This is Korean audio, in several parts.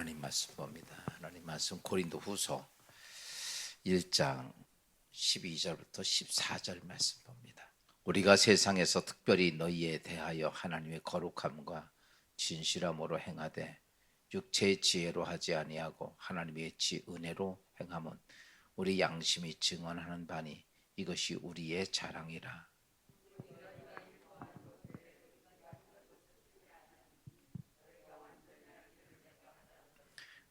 하나님 말씀 봅니다. 하나님 말씀 고린도후서 1장 12절부터 14절 말씀 봅니다. 우리가 세상에서 특별히 너희에 대하여 하나님의 거룩함과 진실함으로 행하되 육체의 지혜로 하지 아니하고 하나님의 은혜로 행함은 우리 양심이 증언하는 바니 이것이 우리의 자랑이라.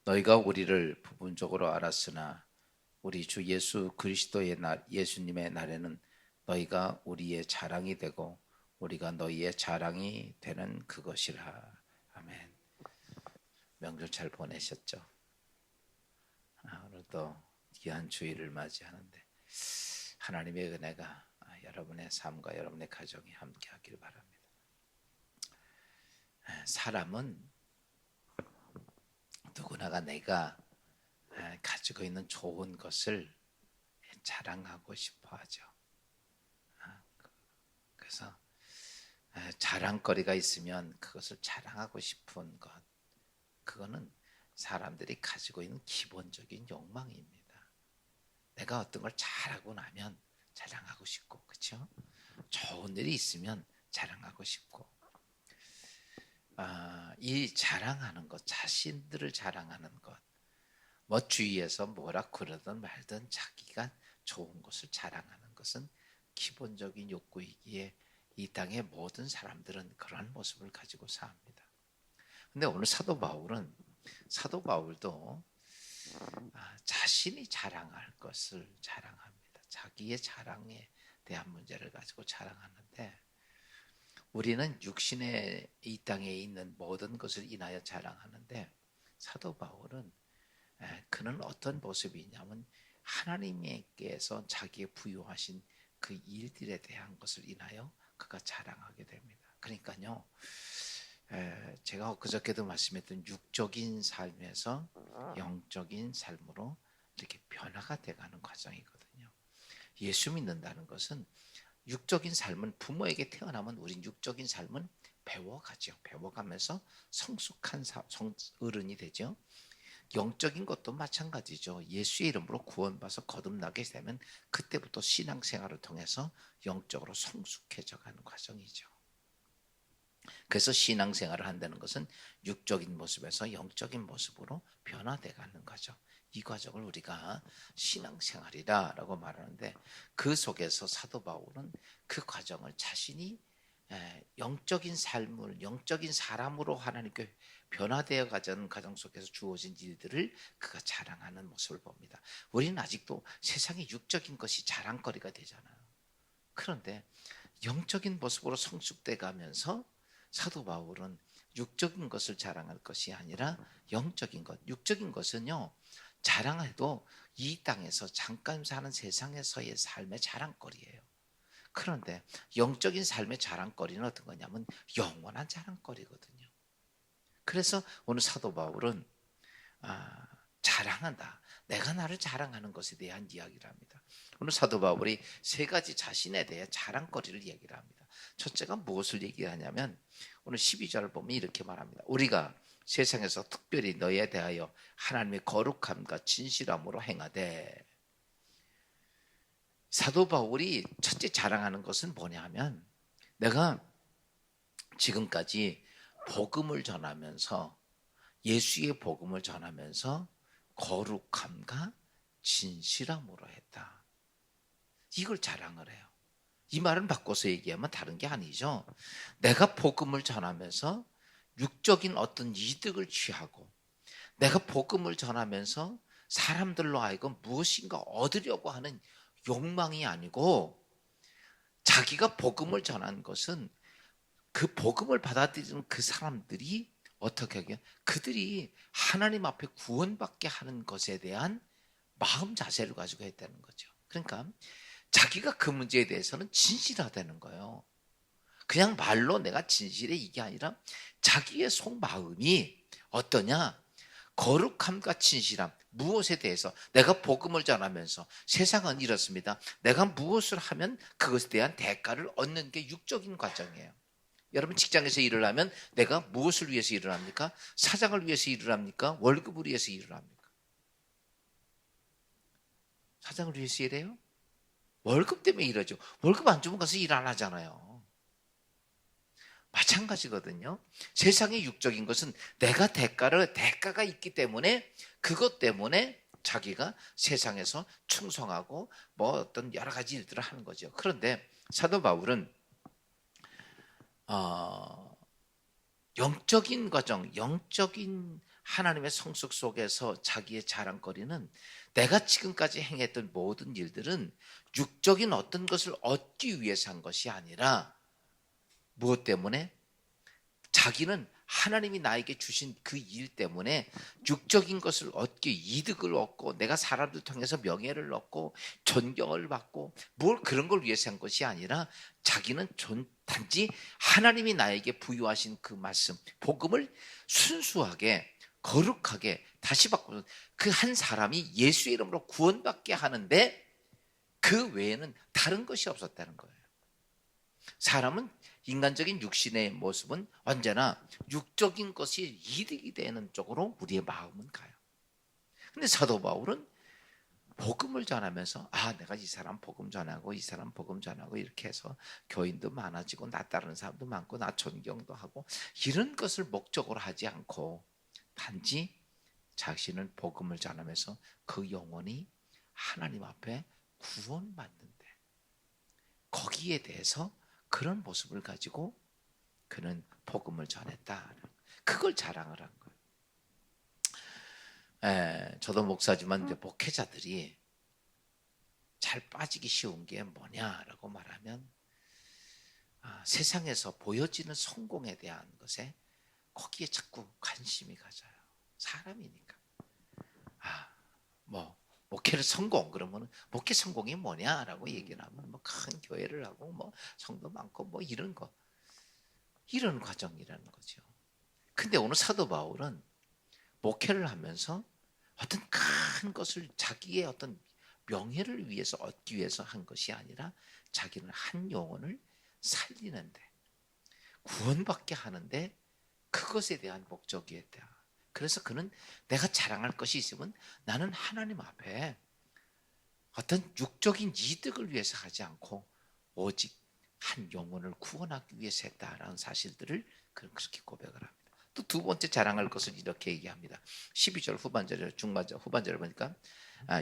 너희가 우리를 부분적으로 알았으나 우리 주 예수 그리스도의 날, 예수님의 날에는 너희가 우리의 자랑이 되고 우리가 너희의 자랑이 되는 그것이라. 아멘. 명절 잘 보내셨죠? 오늘도 귀한 주일을 맞이하는데 하나님의 은혜가 여러분의 삶과 여러분의 가정에 함께 하기를 바랍니다. 사람은 누구나가 내가 가지고 있는 좋은 것을 자랑하고 싶어 하죠. 그래서 자랑거리가 있으면 그것을 자랑하고 싶은 것, 그거는 사람들이 가지고 있는 기본적인 욕망입니다. 내가 어떤 걸 잘하고 나면 자랑하고 싶고, 그렇죠? 좋은 일이 있으면 자랑하고 싶고, 이 자랑하는 것, 자신들을 자랑하는 것, 뭐 주위에서 뭐라 그러든 말든 자기가 좋은 것을 자랑하는 것은 기본적인 욕구이기에 이 땅의 모든 사람들은 그러한 모습을 가지고 삽니다. 근데 오늘 사도 바울도 자신이 자랑할 것을 자랑합니다. 자기의 자랑에 대한 문제를 가지고 자랑하는데, 우리는 육신의 이 땅에 있는 모든 것을 인하여 자랑하는데, 사도 바울은 그는 어떤 모습이 있냐면 하나님께서 자기에 부여하신 그 일들에 대한 것을 인하여 그가 자랑하게 됩니다. 그러니까요, 제가 그저께도 말씀했던 육적인 삶에서 영적인 삶으로 이렇게 변화가 돼가는 과정이거든요. 예수 믿는다는 것은, 육적인 삶은 부모에게 태어나면 우린 육적인 삶은 배워가죠. 배워가면서 성숙한 어른이 되죠. 영적인 것도 마찬가지죠. 예수의 이름으로 구원받아서 거듭나게 되면 그때부터 신앙생활을 통해서 영적으로 성숙해져 가는 과정이죠. 그래서 신앙생활을 한다는 것은 육적인 모습에서 영적인 모습으로 변화돼 가는 거죠. 이 과정을 우리가 신앙생활이라고 말하는데, 그 속에서 사도 바울은 그 과정을 자신이 영적인 삶을, 영적인 사람으로 하나님께 변화되어 가는 과정 속에서 주어진 일들을 그가 자랑하는 모습을 봅니다. 우리는 아직도 세상의 육적인 것이 자랑거리가 되잖아요. 그런데 영적인 모습으로 성숙돼 가면서 사도 바울은 육적인 것을 자랑할 것이 아니라 영적인 것, 육적인 것은요, 자랑해도 이 땅에서 잠깐 사는 세상에서의 삶의 자랑거리예요. 그런데 영적인 삶의 자랑거리는 어떤 거냐면 영원한 자랑거리거든요. 그래서 오늘 사도 바울은 자랑한다, 내가 나를 자랑하는 것에 대한 이야기를 합니다. 오늘 사도 바울이 세 가지 자신에 대해 자랑거리를 얘기를 합니다. 첫째가 무엇을 얘기하냐면 오늘 12절을 보면 이렇게 말합니다. 우리가 세상에서 특별히 너희에 대하여 하나님의 거룩함과 진실함으로 행하되. 사도 바울이 첫째 자랑하는 것은 뭐냐면, 내가 지금까지 복음을 전하면서, 예수의 복음을 전하면서 거룩함과 진실함으로 했다. 이걸 자랑을 해요. 이 말은 바꿔서 얘기하면 다른 게 아니죠. 내가 복음을 전하면서 육적인 어떤 이득을 취하고, 내가 복음을 전하면서 사람들로 하여금 무엇인가 얻으려고 하는 욕망이 아니고, 자기가 복음을 전한 것은 그 복음을 받아들이는 그 사람들이 어떻게 하게, 그들이 하나님 앞에 구원받게 하는 것에 대한 마음 자세를 가지고 했다는 거죠. 그러니까 자기가 그 문제에 대해서는 진실하다는 거예요. 그냥 말로 내가 진실해 이게 아니라 자기의 속마음이 어떠냐, 거룩함과 진실함, 무엇에 대해서 내가 복음을 전하면서, 세상은 이렇습니다. 내가 무엇을 하면 그것에 대한 대가를 얻는 게 육적인 과정이에요. 여러분 직장에서 일을 하면 내가 무엇을 위해서 일을 합니까? 사장을 위해서 일을 합니까? 월급을 위해서 일을 합니까? 사장을 위해서 일해요? 월급 때문에 일하죠. 월급 안 주면 가서 일 안 하잖아요. 마찬가지거든요. 세상의 육적인 것은 대가가 있기 때문에 그것 때문에 자기가 세상에서 충성하고 뭐 어떤 여러 가지 일들을 하는 거죠. 그런데 사도 바울은 영적인 과정, 영적인 하나님의 성숙 속에서 자기의 자랑거리는 내가 지금까지 행했던 모든 일들은 육적인 어떤 것을 얻기 위해서 한 것이 아니라 무엇 때문에? 자기는 하나님이 나에게 주신 그 일 때문에 육적인 것을 얻기, 이득을 얻고 내가 사람들 통해서 명예를 얻고 존경을 받고 뭘 그런 걸 위해서 한 것이 아니라 자기는 단지 하나님이 나에게 부여하신 그 말씀, 복음을 순수하게 거룩하게 다시 바꾸는 그 한 사람이 예수의 이름으로 구원받게 하는데 그 외에는 다른 것이 없었다는 거예요. 사람은 인간적인 육신의 모습은 언제나 육적인 것이 이득이 되는 쪽으로 우리의 마음은 가요. 근데 사도 바울은 복음을 전하면서 내가 이 사람 복음 전하고 이 사람 복음 전하고 이렇게 해서 교인도 많아지고 나 따르는 사람도 많고 나 존경도 하고 이런 것을 목적으로 하지 않고 단지 자신은 복음을 전하면서 그 영혼이 하나님 앞에 구원받는데 거기에 대해서 그런 모습을 가지고 그는 복음을 전했다. 그걸 자랑을 한 거예요. 저도 목사지만 목회자들이 잘 빠지기 쉬운 게 뭐냐라고 말하면 세상에서 보여지는 성공에 대한 것에 거기에 자꾸 관심이 가져요. 사람이니까. 목회를 성공 그러면 목회 성공이 뭐냐라고 얘기를 하면 뭐 큰 교회를 하고 뭐 성도 많고 뭐 이런 과정이라는 거죠. 근데 오늘 사도 바울은 목회를 하면서 어떤 큰 것을 자기의 어떤 명예를 위해서 얻기 위해서 한 것이 아니라 자기는 한 영혼을 살리는데 구원받게 하는데 그것에 대한 목적이었다. 그래서 그는 내가 자랑할 것이 있으면 나는 하나님 앞에 어떤 육적인 이득을 위해서 하지 않고 오직 한 영혼을 구원하기 위해서 했다라는 사실들을 그는 그렇게 고백을 합니다. 또 두 번째 자랑할 것을 이렇게 얘기합니다. 12절 후반절 후반절을 보니까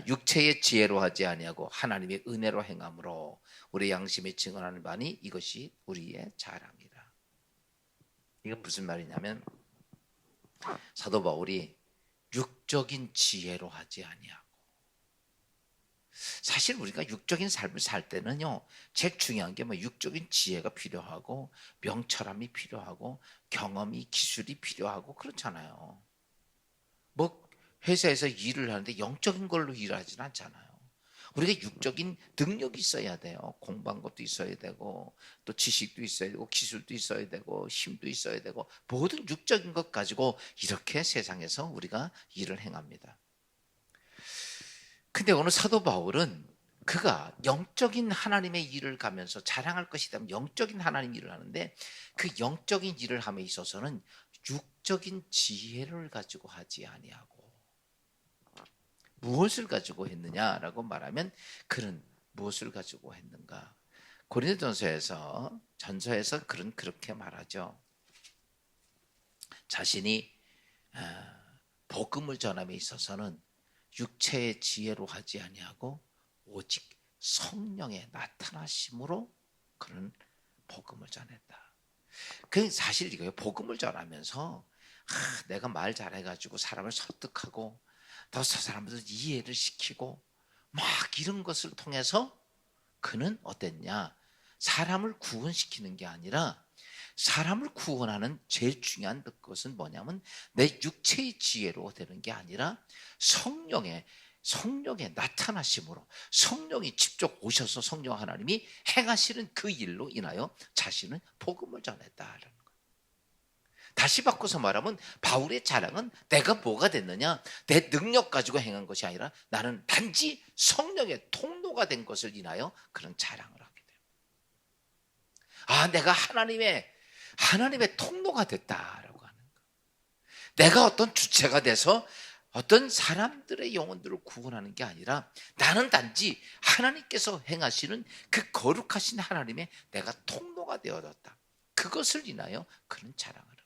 육체의 지혜로 하지 아니하고 하나님의 은혜로 행함으로 우리 양심에 증언하는 바니 이것이 우리의 자랑이라. 이건 무슨 말이냐면 사도 바울이 육적인 지혜로 하지 아니하고 사실 우리가 육적인 삶을 살 때는요 제일 중요한 게 육적인 지혜가 필요하고 명철함이 필요하고 경험이 기술이 필요하고 그렇잖아요. 회사에서 일을 하는데 영적인 걸로 일하지는 않잖아요. 우리가 육적인 능력이 있어야 돼요. 공부한 것도 있어야 되고 또 지식도 있어야 되고 기술도 있어야 되고 힘도 있어야 되고 모든 육적인 것 가지고 이렇게 세상에서 우리가 일을 행합니다. 근데 오늘 사도 바울은 그가 영적인 하나님의 일을 가면서 자랑할 것이 있다면 영적인 하나님 일을 하는데 그 영적인 일을 함에 있어서는 육적인 지혜를 가지고 하지 아니하고 무엇을 가지고 했느냐라고 말하면 그는 무엇을 가지고 했는가? 고린도전서에서 그는 그렇게 말하죠. 자신이 복음을 전함에 있어서는 육체의 지혜로 하지 아니하고 오직 성령의 나타나심으로 그는 복음을 전했다. 그 사실 이거예요. 복음을 전하면서 내가 말 잘해가지고 사람을 설득하고 더 사람들 이해를 시키고 막 이런 것을 통해서 그는 어땠냐? 사람을 구원시키는 게 아니라 사람을 구원하는 제일 중요한 것은 뭐냐면 내 육체의 지혜로 되는 게 아니라 성령의 나타나심으로 성령이 직접 오셔서 성령 하나님이 행하시는 그 일로 인하여 자신은 복음을 전했다라는 거예요. 다시 바꿔서 말하면 바울의 자랑은 내가 뭐가 됐느냐, 내 능력 가지고 행한 것이 아니라 나는 단지 성령의 통로가 된 것을 인하여 그런 자랑을 하게 돼요. 내가 하나님의 하나님의 통로가 됐다라고 하는 거. 내가 어떤 주체가 돼서 어떤 사람들의 영혼들을 구원하는 게 아니라 나는 단지 하나님께서 행하시는 그 거룩하신 하나님의 내가 통로가 되어졌다. 그것을 인하여 그는 자랑을 하고.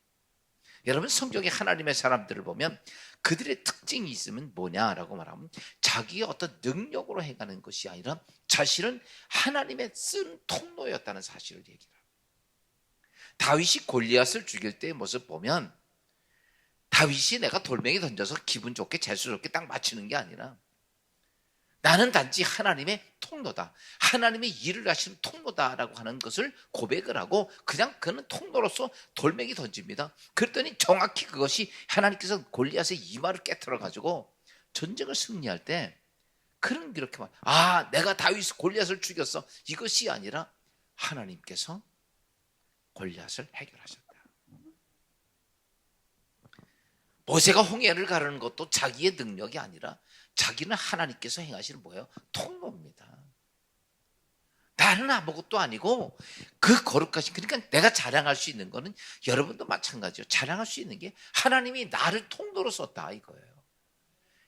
여러분, 성경에 하나님의 사람들을 보면 그들의 특징이 있으면 뭐냐라고 말하면 자기의 어떤 능력으로 행하는 것이 아니라 자신은 하나님의 쓴 통로였다는 사실을 얘기합니다. 다윗이 골리앗을 죽일 때의 모습 보면 다윗이 내가 돌멩이 던져서 기분 좋게 재수 좋게 딱 맞추는 게 아니라 나는 단지 하나님의 통로다, 하나님의 일을 하시는 통로다라고 하는 것을 고백을 하고 그냥 그는 통로로서 돌멩이 던집니다. 그랬더니 정확히 그것이 하나님께서 골리앗의 이마를 깨트려 가지고 전쟁을 승리할 때 그는 이렇게 말, 내가 다윗 골리앗을 죽였어, 이것이 아니라 하나님께서 골리앗을 해결하셨다. 모세가 홍해를 가르는 것도 자기의 능력이 아니라 자기는 하나님께서 행하시는 뭐예요? 통로입니다. 나는 아무것도 아니고 그 거룩하신, 그러니까 내가 자랑할 수 있는 거는 여러분도 마찬가지예요. 자랑할 수 있는 게 하나님이 나를 통로로 썼다 이거예요.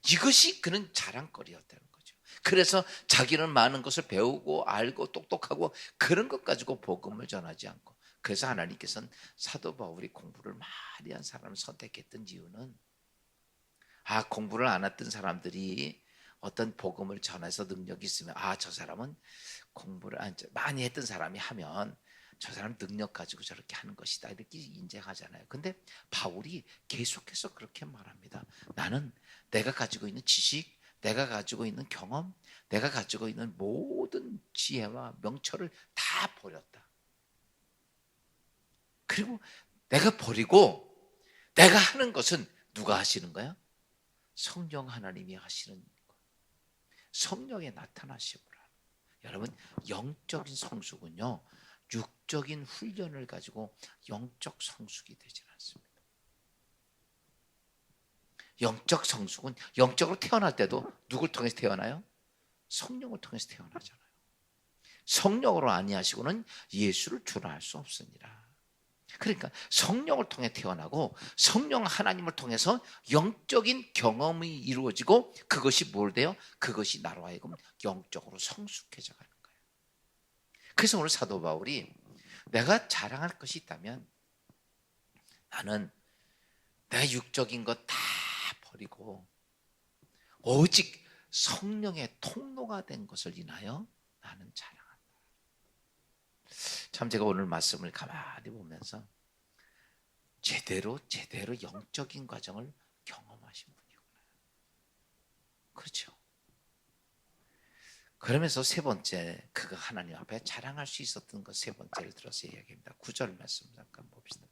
이것이 그는 자랑거리였다는 거죠. 그래서 자기는 많은 것을 배우고 알고 똑똑하고 그런 것 가지고 복음을 전하지 않고, 그래서 하나님께서는 사도 바울이 공부를 많이 한 사람을 선택했던 이유는 공부를 안 했던 사람들이 어떤 복음을 전해서 능력이 있으면 저 사람은 공부를 많이 했던 사람이 하면 저 사람 능력 가지고 저렇게 하는 것이다 이렇게 인정하잖아요. 근데 바울이 계속해서 그렇게 말합니다. 나는 내가 가지고 있는 지식, 내가 가지고 있는 경험, 내가 가지고 있는 모든 지혜와 명철을 다 버렸다. 그리고 내가 버리고 내가 하는 것은 누가 하시는 거야? 성령 하나님이 하시는 것. 성령에 나타나시구나. 여러분, 영적인 성숙은요, 육적인 훈련을 가지고 영적 성숙이 되지 않습니다. 영적 성숙은 영적으로 태어날 때도 누굴 통해서 태어나요? 성령을 통해서 태어나잖아요. 성령으로 아니하시고는 예수를 주라 할 수 없으니라. 그러니까 성령을 통해 태어나고 성령 하나님을 통해서 영적인 경험이 이루어지고 그것이 뭘 돼요? 그것이 나로 하여금 영적으로 성숙해져 가는 거예요. 그래서 오늘 사도 바울이 내가 자랑할 것이 있다면 나는 내가 육적인 것 다 버리고 오직 성령의 통로가 된 것을 인하여 나는 자랑한다. 참 제가 오늘 말씀을 가만히 보면서 제대로 영적인 과정을 경험하신 분이구나. 그렇죠. 그러면서 세 번째, 그가 하나님 앞에 자랑할 수 있었던 것 세 번째를 들어서 이야기합니다. 9절 말씀 잠깐 봅시다.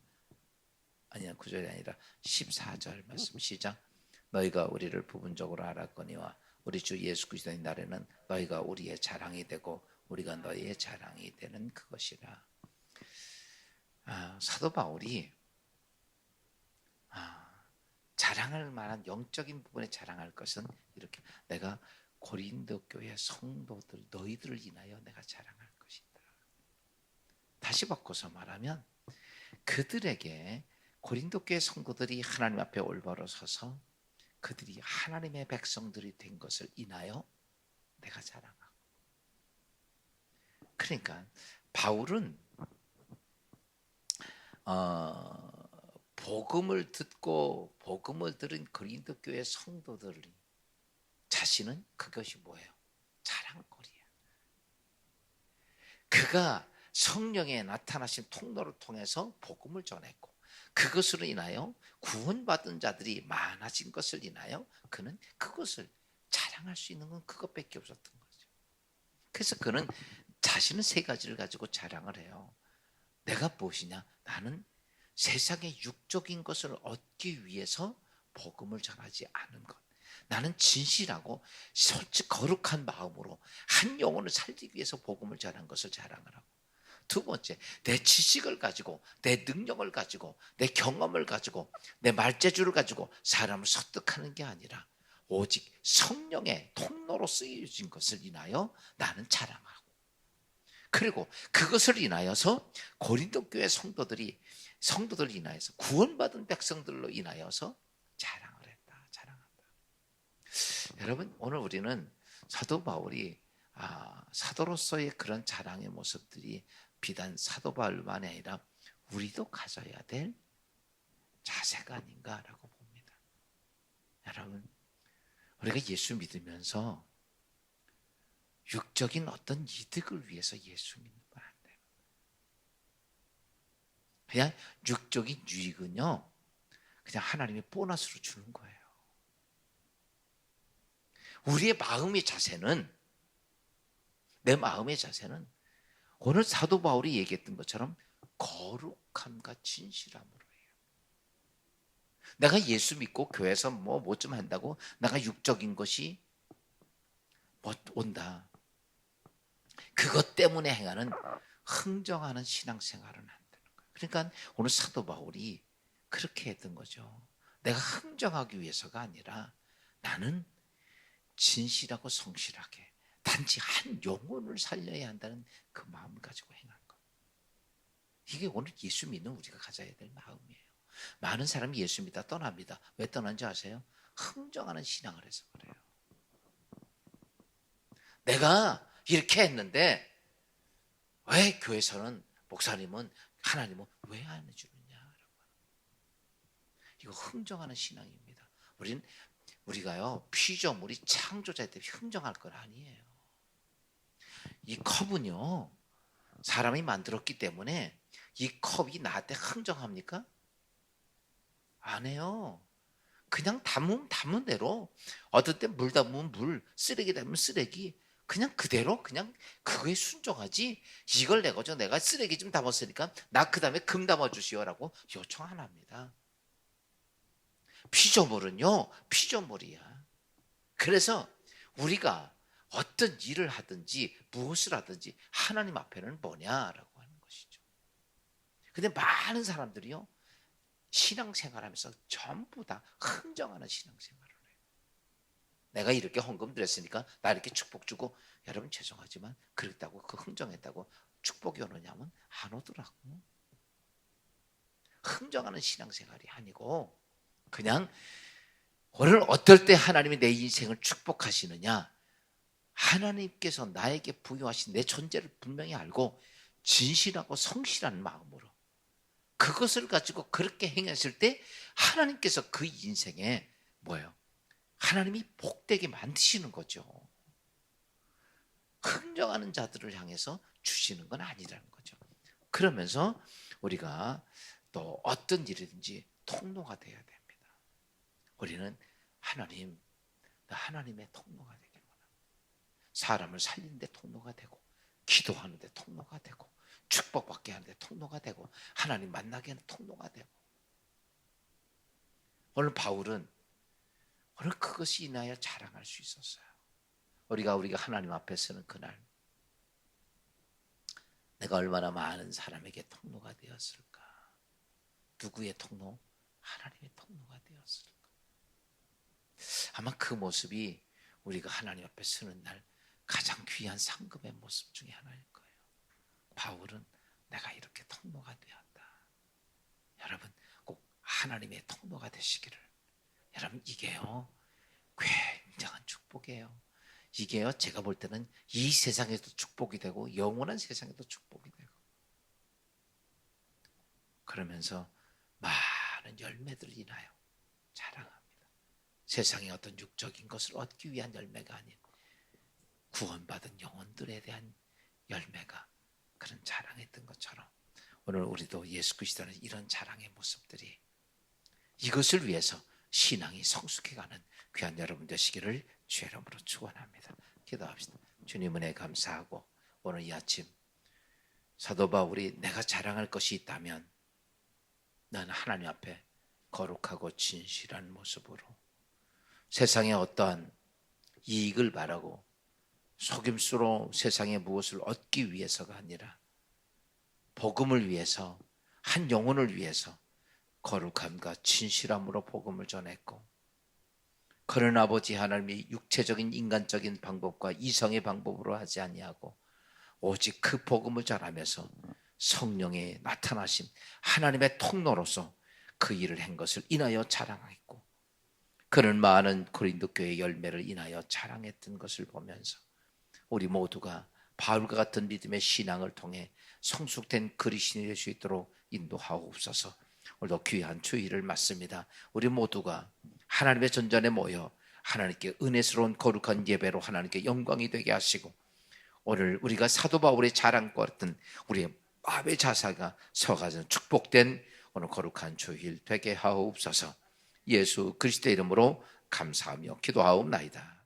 9절이 아니라 14절 말씀 시작. 너희가 우리를 부분적으로 알았거니와 우리 주 예수 그리스도의 날에는 너희가 우리의 자랑이 되고 우리가 너희의 자랑이 되는 그것이라. 사도 바울이 자랑할 만한 영적인 부분에 자랑할 것은 이렇게, 내가 고린도 교회 성도들 너희들을 인하여 내가 자랑할 것이다. 다시 바꿔서 말하면 그들에게, 고린도 교회 성도들이 하나님 앞에 올바로 서서 그들이 하나님의 백성들이 된 것을 인하여 내가 자랑하고. 그러니까 바울은 복음을 듣고 복음을 들은 고린도 교회 성도들이 자신은 그것이 뭐예요? 자랑거리야. 그가 성령에 나타나신 통로를 통해서 복음을 전했고 그것으로 인하여 구원받은 자들이 많아진 것을 인하여 그는 그것을 자랑할 수 있는 건 그것밖에 없었던 거죠. 그래서 그는 자신은 세 가지를 가지고 자랑을 해요. 내가 무엇이냐? 나는 세상의 육적인 것을 얻기 위해서 복음을 전하지 않은 것. 나는 진실하고 솔직 거룩한 마음으로 한 영혼을 살리기 위해서 복음을 전한 것을 자랑을 하고, 두 번째, 내 지식을 가지고 내 능력을 가지고 내 경험을 가지고 내 말재주를 가지고 사람을 설득하는 게 아니라 오직 성령의 통로로 쓰여진 것을 인하여 나는 자랑하고, 그리고 그것을 인하여서 고린도 교회 성도들 인하여서 구원받은 백성들로 인하여서 자랑을 했다. 자랑한다. 여러분, 오늘 우리는 사도 바울이 사도로서의 그런 자랑의 모습들이 비단 사도 바울만이 아니라 우리도 가져야 될 자세가 아닌가라고 봅니다. 여러분, 우리가 예수 믿으면서 육적인 어떤 이득을 위해서 예수 믿는 건 안 돼요. 그냥 육적인 유익은요, 그냥 하나님이 보너스로 주는 거예요. 우리의 마음의 자세는, 내 마음의 자세는 오늘 사도 바울이 얘기했던 것처럼 거룩함과 진실함으로 해요. 내가 예수 믿고 교회에서 뭐 좀 한다고 내가 육적인 것이 온다. 그것 때문에 행하는 흥정하는 신앙생활은 안 되는 거예요. 그러니까 오늘 사도 바울이 그렇게 했던 거죠. 내가 흥정하기 위해서가 아니라 나는 진실하고 성실하게 단지 한 영혼을 살려야 한다는 그 마음을 가지고 행한 것. 이게 오늘 예수 믿는 우리가 가져야 될 마음이에요. 많은 사람이 예수 믿다 떠납니다. 왜 떠난지 아세요? 흥정하는 신앙을 해서 그래요. 내가 이렇게 했는데 왜 교회에서는, 목사님은, 하나님은 왜 안 해주느냐라고. 이거 흥정하는 신앙입니다. 우리가요, 피조물이 창조자 때 흥정할 건 아니에요. 이 컵은요, 사람이 만들었기 때문에 이 컵이 나한테 흥정합니까? 안 해요. 그냥 담으면 대로, 어떨 때 물 담으면 물, 쓰레기 담으면 쓰레기, 그냥 그대로 그냥 그거에 순종하지. 이걸 내가 쓰레기 좀 담았으니까 나 그 다음에 금 담아주시오라고 요청 안 합니다. 피조물은요, 피조물이야. 그래서 우리가 어떤 일을 하든지 무엇을 하든지 하나님 앞에는 뭐냐라고 하는 것이죠. 근데 많은 사람들이요, 신앙생활하면서 전부 다 흥정하는 신앙생활을 해요. 내가 이렇게 헌금 드렸으니까 나 이렇게 축복 주고, 여러분 죄송하지만 그랬다고 그 흥정했다고 축복이 오느냐면 안 오더라고. 흥정하는 신앙생활이 아니고 그냥 오늘 어떨 때 하나님이 내 인생을 축복하시느냐, 하나님께서 나에게 부여하신 내 존재를 분명히 알고 진실하고 성실한 마음으로 그것을 가지고 그렇게 행했을 때 하나님께서 그 인생에 뭐예요? 하나님이 복되게 만드시는 거죠. 흥정하는 자들을 향해서 주시는 건 아니라는 거죠. 그러면서 우리가 또 어떤 일이든지 통로가 되어야 됩니다. 우리는 하나님의 통로가 되길 원합니다. 사람을 살리는 데 통로가 되고, 기도하는 데 통로가 되고, 축복받게 하는 데 통로가 되고, 하나님 만나게 하는 통로가 되고. 오늘 바울은 오늘 그것이 인하여 자랑할 수 있었어요. 우리가 하나님 앞에 서는 그날, 내가 얼마나 많은 사람에게 통로가 되었을까? 누구의 통로? 하나님의 통로가 되었을까? 아마 그 모습이 우리가 하나님 앞에 서는 날 가장 귀한 상급의 모습 중에 하나일 거예요. 바울은 내가 이렇게 통로가 되었다. 여러분, 꼭 하나님의 통로가 되시기를. 여러분, 이게요, 굉장한 축복이에요. 이게요, 제가 볼 때는 이 세상에도 축복이 되고 영원한 세상에도 축복이 되고, 그러면서 많은 열매들을 인하여 자랑합니다. 세상의 어떤 육적인 것을 얻기 위한 열매가 아닌 구원받은 영혼들에 대한 열매가 그런 자랑했던 것처럼, 오늘 우리도 예수 그리스도는 이런 자랑의 모습들이, 이것을 위해서 신앙이 성숙해가는 귀한 여러분 되시기를 주의 이름으로 축원합니다. 기도합시다. 주님 은혜 감사하고, 오늘 이 아침 사도 바울이 내가 자랑할 것이 있다면 나는 하나님 앞에 거룩하고 진실한 모습으로 세상에 어떠한 이익을 바라고 속임수로 세상에 무엇을 얻기 위해서가 아니라 복음을 위해서, 한 영혼을 위해서 거룩함과 진실함으로 복음을 전했고, 그런 아버지 하나님이 육체적인 인간적인 방법과 이성의 방법으로 하지 아니하고 오직 그 복음을 전하면서 성령의 나타나심, 하나님의 통로로서 그 일을 한 것을 인하여 자랑했고, 그는 많은 고린도 교회의 열매를 인하여 자랑했던 것을 보면서 우리 모두가 바울과 같은 믿음의 신앙을 통해 성숙된 그리스도인이 될 수 있도록 인도하옵소서. 오늘도 귀한 주일을 맞습니다. 우리 모두가 하나님의 전전에 모여 하나님께 은혜스러운 거룩한 예배로 하나님께 영광이 되게 하시고, 오늘 우리가 사도 바울의 자랑과 같은 우리의 마음의 자세가 서가는 축복된 오늘 거룩한 주일 되게 하옵소서. 예수 그리스도의 이름으로 감사하며 기도하옵나이다.